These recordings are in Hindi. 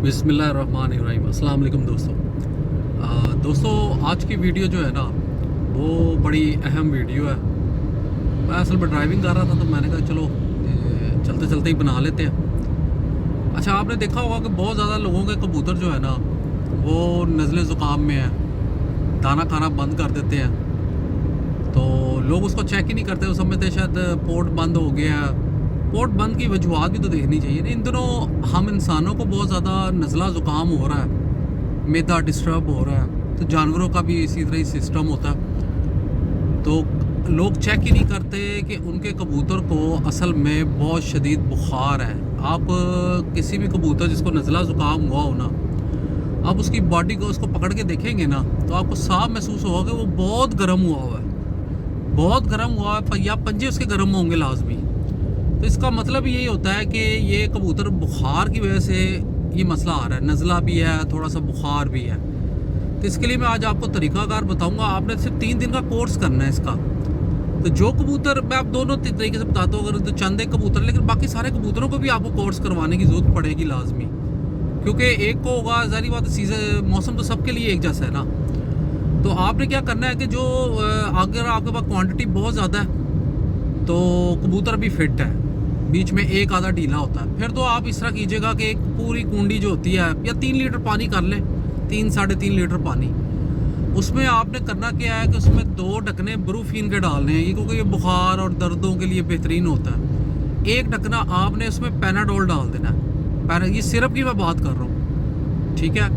बिस्मिल्लाहिर्रहमानिर्रहीम। अस्सलाम वालेकुम दोस्तों आज की वीडियो जो है ना वो बड़ी अहम वीडियो है। मैं असल में ड्राइविंग कर रहा था तो मैंने कहा चलो चलते चलते ही बना लेते हैं। अच्छा, आपने देखा होगा कि बहुत ज़्यादा लोगों के कबूतर जो है ना वो नज़ले ज़ुकाम में है, दाना खाना बंद कर देते हैं। तो लोग उसको चेक ही नहीं करते, वो समझते शायद पोर्ट बंद हो गया है। पोर्ट बंद की वजूहत भी तो देखनी चाहिए। इन दिनों हम इंसानों को बहुत ज़्यादा नज़ला ज़ुकाम हो रहा है, मैदा डिस्टर्ब हो रहा है, तो जानवरों का भी इसी तरह ही सिस्टम होता है। तो लोग चेक ही नहीं करते कि उनके कबूतर को असल में बहुत शदीद बुखार है। आप किसी भी कबूतर जिसको नज़ला ज़ुकाम हुआ हो ना, आप उसकी बॉडी को उसको पकड़ के देखेंगे ना तो आपको साफ महसूस होगा कि वो बहुत गर्म हुआ है, बहुत गर्म हुआ है, या पंजे उसके गर्म होंगे लाजमी। तो इसका मतलब यही होता है कि ये कबूतर बुखार की वजह से ये मसला आ रहा है, नज़ला भी है, थोड़ा सा बुखार भी है। तो इसके लिए मैं आज आपको तरीक़ाकार बताऊंगा। आपने सिर्फ 3 दिन का कोर्स करना है इसका। तो जो कबूतर मैं आप दोनों तरीके से बताता हूँ, अगर तो चंद एक कबूतर, लेकिन बाकी सारे कबूतरों को भी आपको कोर्स करवाने की ज़रूरत पड़ेगी लाजमी, क्योंकि एक को होगा, ज़ाहिर बात, सीज़न मौसम तो सबके लिए एक जैसा है ना। तो आपने क्या करना है कि जो अगर आपके पास क्वांटिटी बहुत ज़्यादा है तो कबूतर भी फिट है, बीच में एक आधा ढीला होता है, फिर तो आप इस तरह कीजिएगा कि एक पूरी कुंडी जो होती है, या 3 लीटर पानी कर लें, 3-3.5 लीटर पानी, उसमें आपने करना क्या है कि उसमें 2 ढकने ब्रूफिन के डालने हैं, क्योंकि ये बुखार और दर्दों के लिए बेहतरीन होता है। एक ढकना आपने उसमें पैनाडोल डाल देना है, ये सिरप की मैं बात कर रहा हूँ, ठीक है।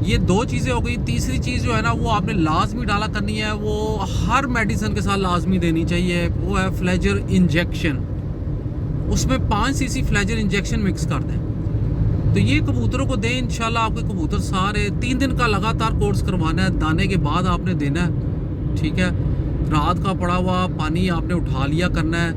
ये 2 चीज़ें हो गई। तीसरी चीज़ जो है ना वो आपने लाजमी डाला करनी है, वो हर मेडिसिन के साथ लाजमी देनी चाहिए, वो है फ्लेजर इंजेक्शन। उसमें 5 सीसी फ्लेजर इंजेक्शन मिक्स कर दें। तो ये कबूतरों को दें, इंशाल्लाह आपके कबूतर सारे 3 दिन का लगातार कोर्स करवाना है, दाने के बाद आपने देना है, ठीक है। रात का पड़ा हुआ पानी आपने उठा लिया करना है,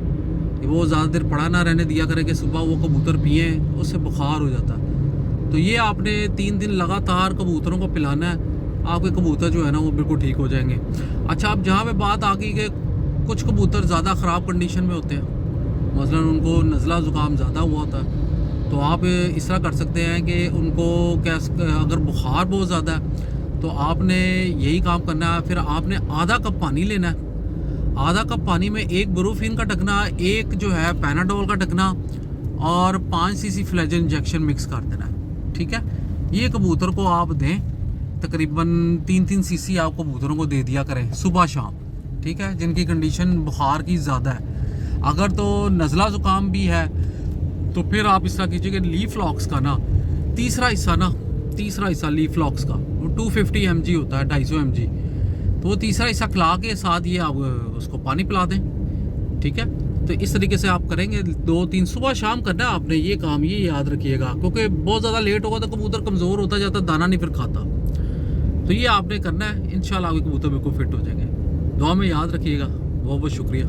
वो ज़्यादा देर पड़ा ना रहने दिया करें कि सुबह वो कबूतर पिए, उससे बुखार हो जाता है। तो ये आपने 3 दिन लगातार कबूतरों को पिलाना है, आपके कबूतर जो है ना वो बिल्कुल ठीक हो जाएंगे। अच्छा, अब जहाँ पे बात आ गई कि कुछ कबूतर ज़्यादा ख़राब कंडीशन में होते हैं, मसलन उनको नज़ला ज़ुकाम ज़्यादा हुआ होता है, तो आप इस तरह कर सकते हैं कि उनको अगर बुखार बहुत ज़्यादा है तो आपने यही काम करना है। फिर आपने आधा कप पानी लेना है, आधा कप पानी में 1 ब्रूफिन का ढकना, 1 जो है पैनाडोल का ढकना और 5 सीसी फ्लेजर इंजेक्शन मिक्स कर देना है, ठीक है। ये कबूतर को आप दें, तकरीबन 3-3 सीसी आप कबूतरों को दे दिया करें सुबह शाम, ठीक है, जिनकी कंडीशन बुखार की ज़्यादा है। अगर तो नज़ला ज़ुकाम भी है तो फिर आप इस तरह कीजिए कि लीफ लॉक्स का ना तीसरा हिस्सा लीफ लॉक्स का, वो 250 mg होता है, 250 mg, तो वो तीसरा हिस्सा खिला के साथ ये आप उसको पानी पिला दें, ठीक है। तो इस तरीके से आप करेंगे, 2-3 सुबह शाम करना है आपने ये काम, ये याद रखिएगा, क्योंकि बहुत ज़्यादा लेट होगा तो कबूतर कमज़ोर होता जाता, दाना नहीं फिर खाता। तो ये आपने करना है, इंशाल्लाह आपके कबूतर बिल्कुल फिट हो जाएंगे। दुआ में याद रखिएगा। बहुत बहुत शुक्रिया।